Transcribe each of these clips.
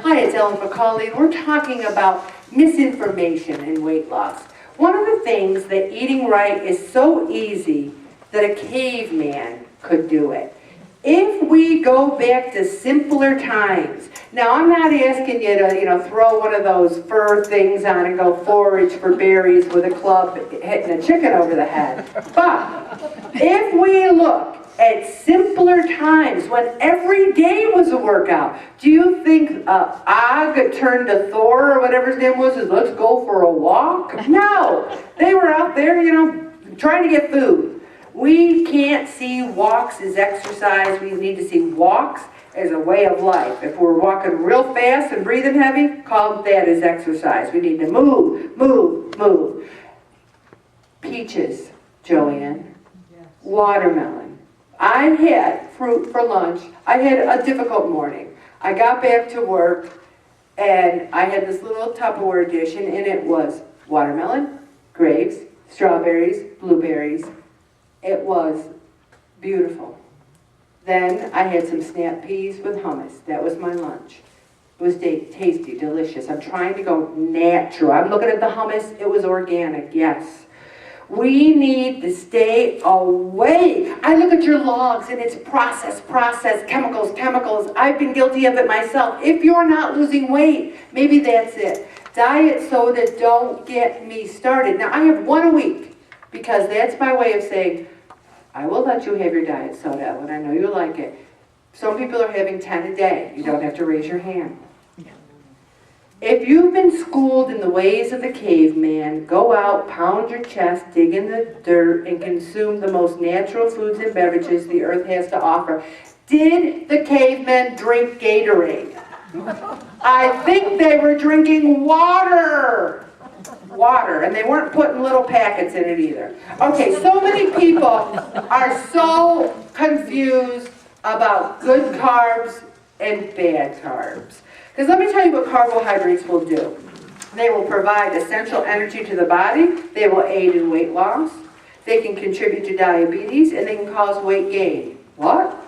Hi, it's Ellen McCauley, and we're talking about misinformation in weight loss. One of the things that eating right is so easy that a caveman could do it. If we go back to simpler times, now I'm not asking you to, throw one of those fur things on and go forage for berries with a club hitting a chicken over the head. But if we look at simpler times when every day was a workout, do you think Og turned to Thor or whatever his name was, let's go for a walk? No, they were out there, trying to get food. We can't see walks as exercise. We need to see walks as a way of life. If we're walking real fast and breathing heavy, call that as exercise. We need to move, move, move. Peaches, Joanne. Yes. Watermelon. I had fruit for lunch. I had a difficult morning. I got back to work and I had this little Tupperware dish and in it was watermelon, grapes, strawberries, blueberries. It was beautiful. Then I had some snap peas with hummus. That was my lunch. It was tasty, delicious. I'm trying to go natural. I'm looking at the hummus. It was organic, yes. We need to stay away. I look at your logs and it's process, chemicals. I've been guilty of it myself. If you're not losing weight, maybe that's it. Diet soda, don't get me started. Now I have one a week because that's my way of saying, I will let you have your diet soda, Ellen. I know you like it. Some people are having 10 a day. You don't have to raise your hand. If you've been schooled in the ways of the caveman, go out, pound your chest, dig in the dirt, and consume the most natural foods and beverages the earth has to offer. Did the cavemen drink Gatorade? I think they were drinking water. Water, and they weren't putting little packets in it either. Okay, so many people are so confused about good carbs and bad carbs. Because let me tell you what carbohydrates will do. They will provide essential energy to the body, they will aid in weight loss, they can contribute to diabetes, and they can cause weight gain. What?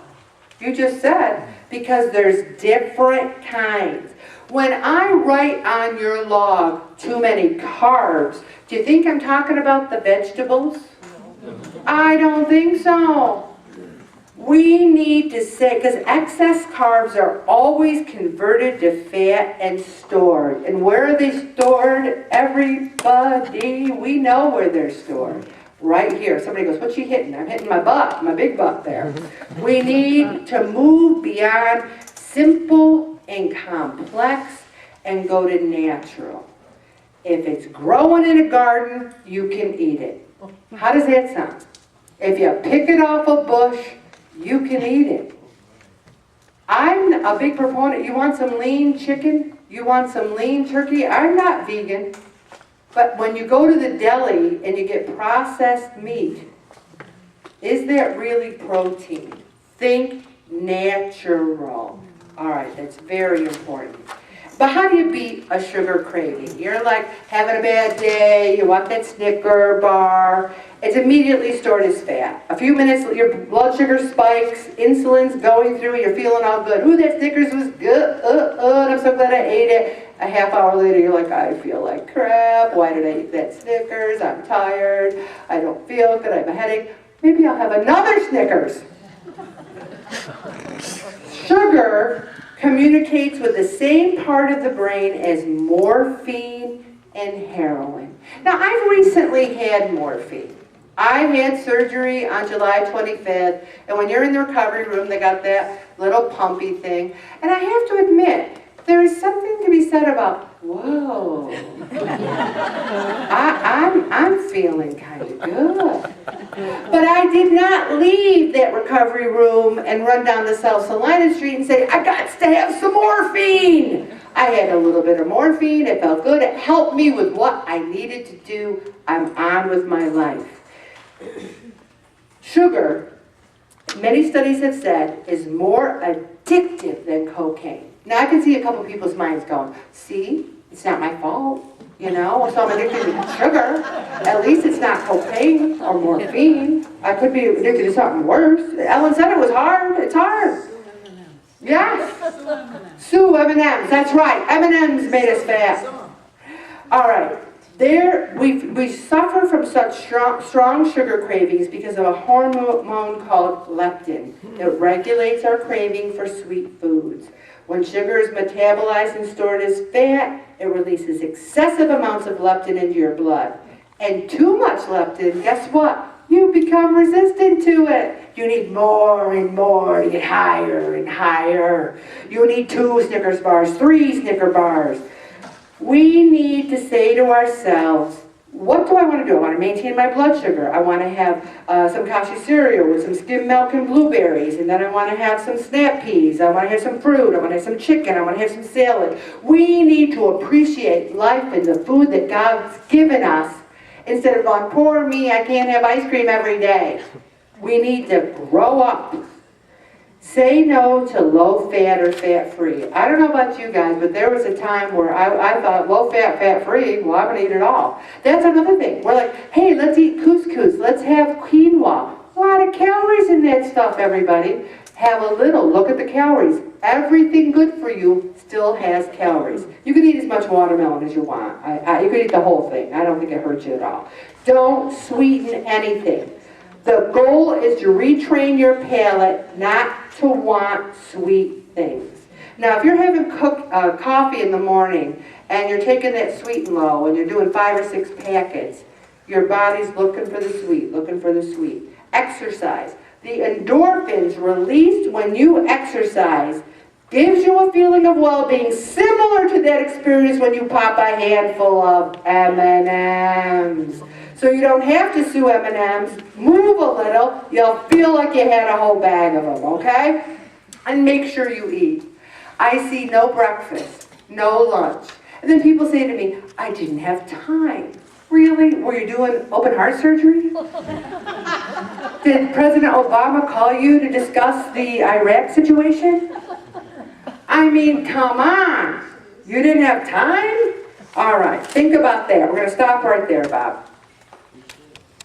You just said, because there's different kinds. When I write on your log too many carbs, do you think I'm talking about the vegetables? I don't think so. We need to say, because excess carbs are always converted to fat and stored. And where are they stored? Everybody, we know where they're stored. Right here. Somebody goes, what's she hitting? I'm hitting my butt, my big butt there. We need to move beyond simple and complex and go to natural. If it's growing in a garden, you can eat it. How does that sound? If you pick it off a bush, you can eat it. I'm a big proponent. You want some lean chicken? You want some lean turkey? I'm not vegan. But when you go to the deli and you get processed meat, is that really protein? Think natural. All right, that's very important. But how do you beat a sugar craving? You're like having a bad day, you want that Snicker bar. It's immediately stored as fat. A few minutes, your blood sugar spikes, insulin's going through, you're feeling all good. Ooh, that Snickers was good, and I'm so glad I ate it. A half hour later, you're like, I feel like crap. Why did I eat that Snickers? I'm tired. I don't feel good. I have a headache. Maybe I'll have another Snickers. Sugar communicates with the same part of the brain as morphine and heroin. Now, I've recently had morphine. I had surgery on July 25th, and when you're in the recovery room, they got that little pumpy thing. And I have to admit, there is something to be said about, whoa, I'm feeling kind of good. But I did not leave that recovery room and run down the South Salina Street and say, I got to have some morphine. I had a little bit of morphine, it felt good, it helped me with what I needed to do. I'm on with my life. Sugar, many studies have said, is more addictive than cocaine. Now I can see a couple people's minds going, see, it's not my fault, so I'm addicted to sugar. At least it's not cocaine or morphine. I could be addicted to something worse. Ellen said it was hard. It's hard. Yes. Sue M&M's, that's right. M&M's made us fat. All right. We suffer from such strong sugar cravings because of a hormone called leptin. It regulates our craving for sweet foods. When sugar is metabolized and stored as fat, it releases excessive amounts of leptin into your blood. And too much leptin, guess what? You become resistant to it. You need more and more to get higher and higher. You need 2 Snickers bars, 3 Snicker bars. We need to say to ourselves, what do I want to do? I want to maintain my blood sugar. I want to have some cashew cereal with some skim milk and blueberries, and then I want to have some snap peas. I want to have some fruit. I want to have some chicken. I want to have some salad. We need to appreciate life and the food that God's given us instead of going, poor me, I can't have ice cream every day. We need to grow up. Say no to low-fat or fat-free. I don't know about you guys, but there was a time where I thought low-fat, fat-free, well, I'm going to eat it all. That's another thing. We're like, hey, let's eat couscous. Let's have quinoa. A lot of calories in that stuff, everybody. Have a little. Look at the calories. Everything good for you still has calories. You can eat as much watermelon as you want. You can eat the whole thing. I don't think it hurts you at all. Don't sweeten anything. The goal is to retrain your palate not to want sweet things. Now, if you're having coffee in the morning and you're taking that sweet and low and you're doing 5 or 6 packets, your body's looking for the sweet, looking for the sweet. Exercise. The endorphins released when you exercise gives you a feeling of well-being similar to that experience when you pop a handful of M&Ms. So you don't have to sue M&Ms. Move a little. You'll feel like you had a whole bag of them, okay? And make sure you eat. I see no breakfast, no lunch. And then people say to me, I didn't have time. Really? Were you doing open heart surgery? Did President Obama call you to discuss the Iraq situation? I mean, come on. You didn't have time? All right, think about that. We're going to stop right there, Bob.